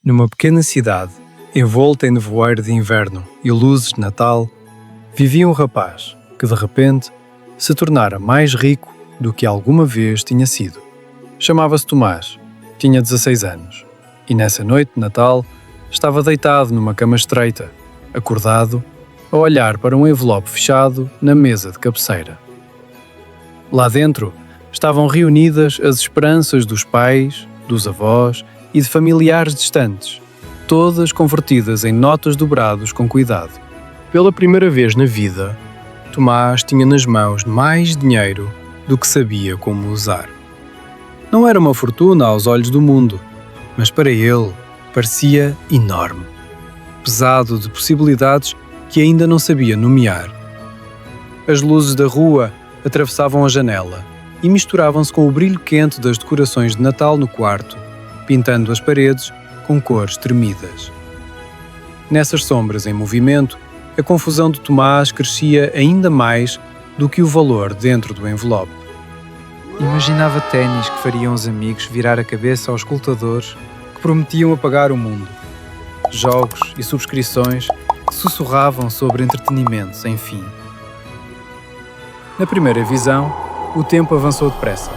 Numa pequena cidade, envolta em nevoeiro de inverno e luzes de Natal, vivia um rapaz que, de repente, se tornara mais rico do que alguma vez tinha sido. Chamava-se Tomás, tinha 16 anos, e nessa noite de Natal estava deitado numa cama estreita, acordado, a olhar para um envelope fechado na mesa de cabeceira. Lá dentro estavam reunidas as esperanças dos pais, dos avós e de familiares distantes, todas convertidas em notas dobradas com cuidado. Pela primeira vez na vida, Tomás tinha nas mãos mais dinheiro do que sabia como usar. Não era uma fortuna aos olhos do mundo, mas para ele parecia enorme, pesado de possibilidades que ainda não sabia nomear. As luzes da rua atravessavam a janela e misturavam-se com o brilho quente das decorações de Natal no quarto, pintando as paredes com cores tremidas. Nessas sombras em movimento, a confusão de Tomás crescia ainda mais do que o valor dentro do envelope. Imaginava ténis que fariam os amigos virar a cabeça aos escutadores que prometiam apagar o mundo. Jogos e subscrições que sussurravam sobre entretenimento sem fim. Na primeira visão, o tempo avançou depressa.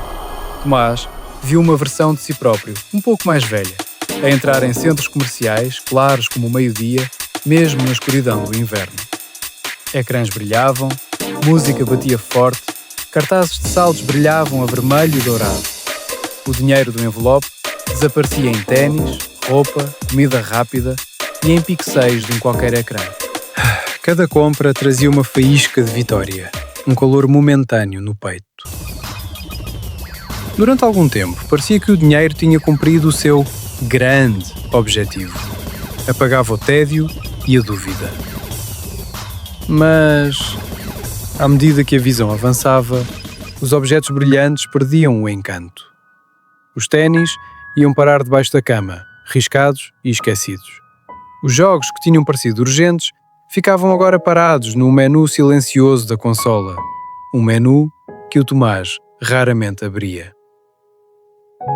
Tomás viu uma versão de si próprio, um pouco mais velha, a entrar em centros comerciais, claros como o meio-dia, mesmo na escuridão do inverno. Ecrãs brilhavam, música batia forte, cartazes de saldos brilhavam a vermelho e dourado. O dinheiro do envelope desaparecia em ténis, roupa, comida rápida e em pixels de um qualquer ecrã. Cada compra trazia uma faísca de vitória, um calor momentâneo no peito. Durante algum tempo, parecia que o dinheiro tinha cumprido o seu grande objetivo. Apagava o tédio e a dúvida. Mas, à medida que a visão avançava, os objetos brilhantes perdiam o encanto. Os ténis iam parar debaixo da cama, riscados e esquecidos. Os jogos que tinham parecido urgentes ficavam agora parados no menu silencioso da consola, um menu que o Tomás raramente abria.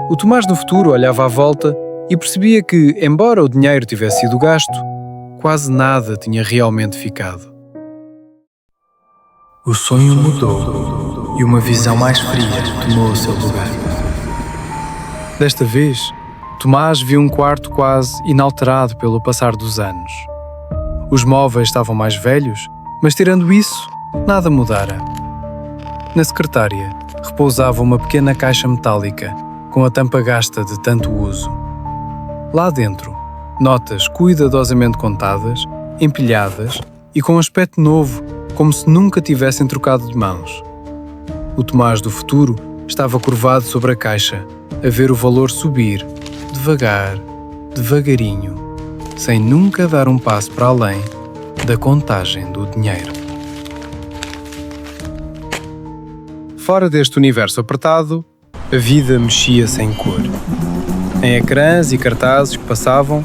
O Tomás do futuro olhava à volta e percebia que, embora o dinheiro tivesse sido gasto, quase nada tinha realmente ficado. O sonho mudou e uma visão mais fria tomou o seu lugar. Desta vez, Tomás viu um quarto quase inalterado pelo passar dos anos. Os móveis estavam mais velhos, mas tirando isso, nada mudara. Na secretária repousava uma pequena caixa metálica com a tampa gasta de tanto uso. Lá dentro, notas cuidadosamente contadas, empilhadas e com aspecto novo, como se nunca tivessem trocado de mãos. O Tomás do futuro estava curvado sobre a caixa, a ver o valor subir, devagar, devagarinho, sem nunca dar um passo para além da contagem do dinheiro. Fora deste universo apertado, a vida mexia sem cor. Em ecrãs e cartazes que passavam,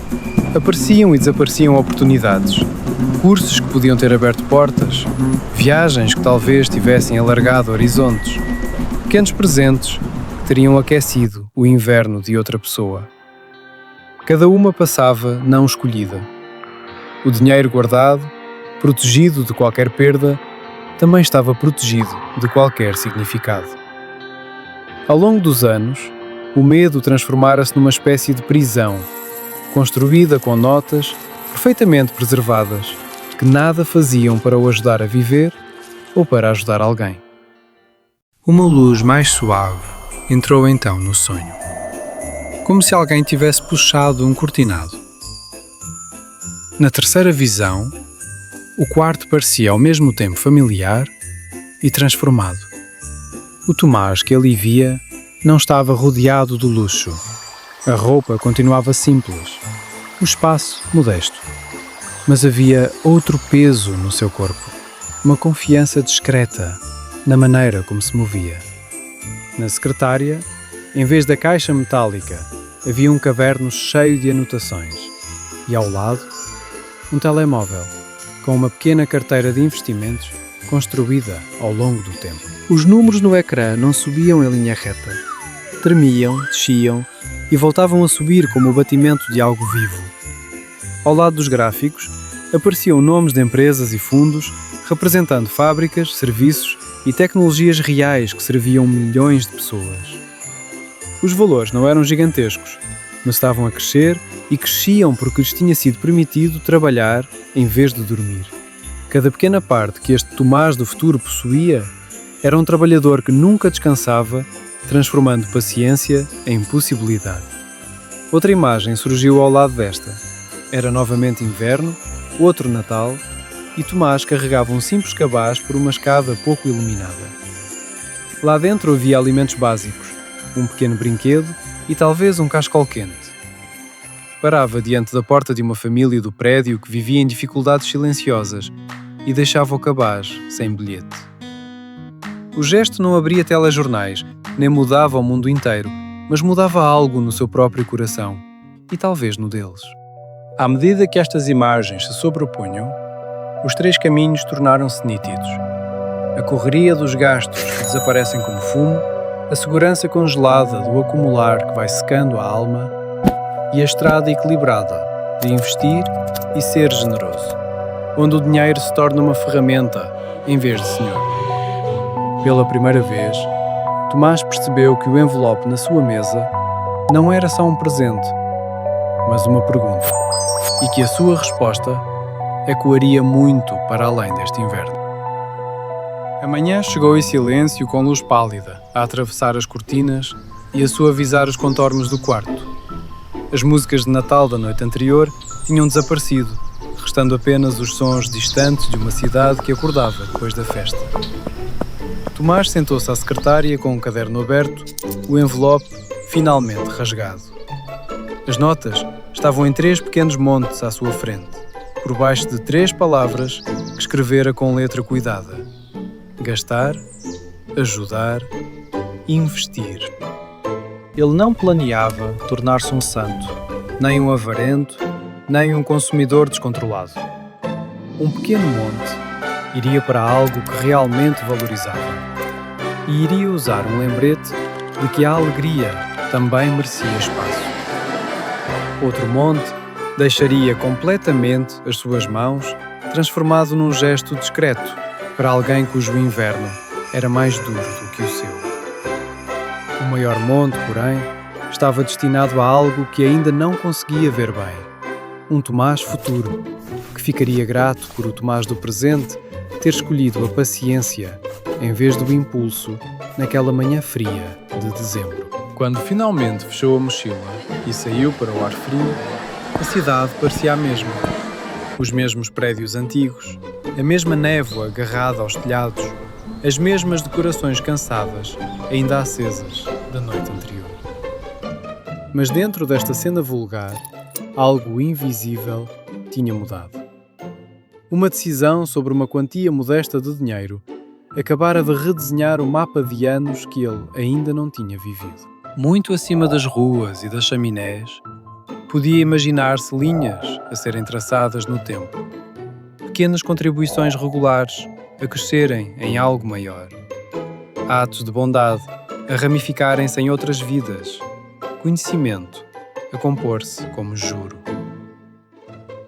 apareciam e desapareciam oportunidades, cursos que podiam ter aberto portas, viagens que talvez tivessem alargado horizontes, pequenos presentes que teriam aquecido o inverno de outra pessoa. Cada uma passava não escolhida. O dinheiro guardado, protegido de qualquer perda, também estava protegido de qualquer significado. Ao longo dos anos, o medo transformara-se numa espécie de prisão, construída com notas perfeitamente preservadas, que nada faziam para o ajudar a viver ou para ajudar alguém. Uma luz mais suave entrou então no sonho, como se alguém tivesse puxado um cortinado. Na terceira visão, o quarto parecia ao mesmo tempo familiar e transformado. O Tomás que ali via não estava rodeado de luxo. A roupa continuava simples, o espaço modesto. Mas havia outro peso no seu corpo, uma confiança discreta na maneira como se movia. Na secretária, em vez da caixa metálica, havia um caderno cheio de anotações e, ao lado, um telemóvel com uma pequena carteira de investimentos construída ao longo do tempo. Os números no ecrã não subiam em linha reta. Tremiam, desciam e voltavam a subir como o batimento de algo vivo. Ao lado dos gráficos, apareciam nomes de empresas e fundos, representando fábricas, serviços e tecnologias reais que serviam milhões de pessoas. Os valores não eram gigantescos, mas estavam a crescer e cresciam porque lhes tinha sido permitido trabalhar em vez de dormir. Cada pequena parte que este Tomás do futuro possuía era um trabalhador que nunca descansava, transformando paciência em possibilidade. Outra imagem surgiu ao lado desta. Era novamente inverno, outro Natal, e Tomás carregava um simples cabaz por uma escada pouco iluminada. Lá dentro havia alimentos básicos, um pequeno brinquedo e talvez um cascol quente. Parava diante da porta de uma família do prédio que vivia em dificuldades silenciosas e deixava o cabaz sem bilhete. O gesto não abria telejornais, nem mudava o mundo inteiro, mas mudava algo no seu próprio coração e talvez no deles. À medida que estas imagens se sobrepunham, os três caminhos tornaram-se nítidos. A correria dos gastos que desaparecem como fumo, a segurança congelada do acumular que vai secando a alma e a estrada equilibrada de investir e ser generoso, onde o dinheiro se torna uma ferramenta em vez de senhor. Pela primeira vez, Tomás percebeu que o envelope na sua mesa não era só um presente, mas uma pergunta, e que a sua resposta ecoaria muito para além deste inverno. A manhã chegou em silêncio com luz pálida a atravessar as cortinas e a suavizar os contornos do quarto. As músicas de Natal da noite anterior tinham desaparecido, restando apenas os sons distantes de uma cidade que acordava depois da festa. Tomás sentou-se à secretária com um caderno aberto, o envelope finalmente rasgado. As notas estavam em 3 pequenos montes à sua frente, por baixo de 3 palavras que escrevera com letra cuidada: gastar, ajudar, investir. Ele não planeava tornar-se um santo, nem um avarento, nem um consumidor descontrolado. Um pequeno monte iria para algo que realmente valorizava. E iria usar um lembrete de que a alegria também merecia espaço. Outro monte deixaria completamente as suas mãos, transformado num gesto discreto para alguém cujo inverno era mais duro do que o seu. O maior monte, porém, estava destinado a algo que ainda não conseguia ver bem. Um Tomás futuro, que ficaria grato por o Tomás do presente ter escolhido a paciência em vez do impulso naquela manhã fria de dezembro. Quando finalmente fechou a mochila e saiu para o ar frio, a cidade parecia a mesma. Os mesmos prédios antigos, a mesma névoa agarrada aos telhados, as mesmas decorações cansadas, ainda acesas, da noite anterior. Mas dentro desta cena vulgar, algo invisível tinha mudado. Uma decisão sobre uma quantia modesta de dinheiro acabara de redesenhar o mapa de anos que ele ainda não tinha vivido. Muito acima das ruas e das chaminés, podia imaginar-se linhas a serem traçadas no tempo. Pequenas contribuições regulares a crescerem em algo maior. Atos de bondade a ramificarem-se em outras vidas. Conhecimento a compor-se como juro.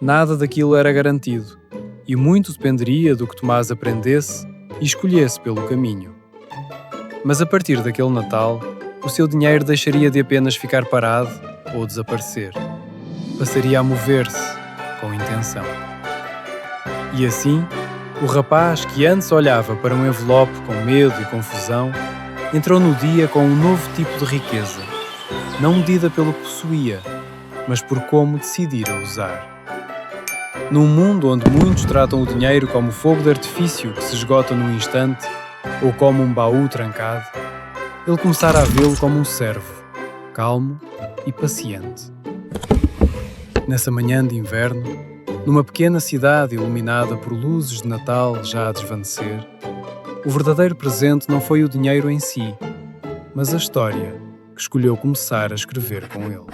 Nada daquilo era garantido, e muito dependeria do que Tomás aprendesse e escolhesse pelo caminho. Mas a partir daquele Natal, o seu dinheiro deixaria de apenas ficar parado ou desaparecer. Passaria a mover-se com intenção. E assim, o rapaz que antes olhava para um envelope com medo e confusão, entrou no dia com um novo tipo de riqueza, não medida pelo que possuía, mas por como decidira usar. Num mundo onde muitos tratam o dinheiro como fogo de artifício que se esgota num instante, ou como um baú trancado, ele começara a vê-lo como um servo, calmo e paciente. Nessa manhã de inverno, numa pequena cidade iluminada por luzes de Natal já a desvanecer, o verdadeiro presente não foi o dinheiro em si, mas a história que escolheu começar a escrever com ele.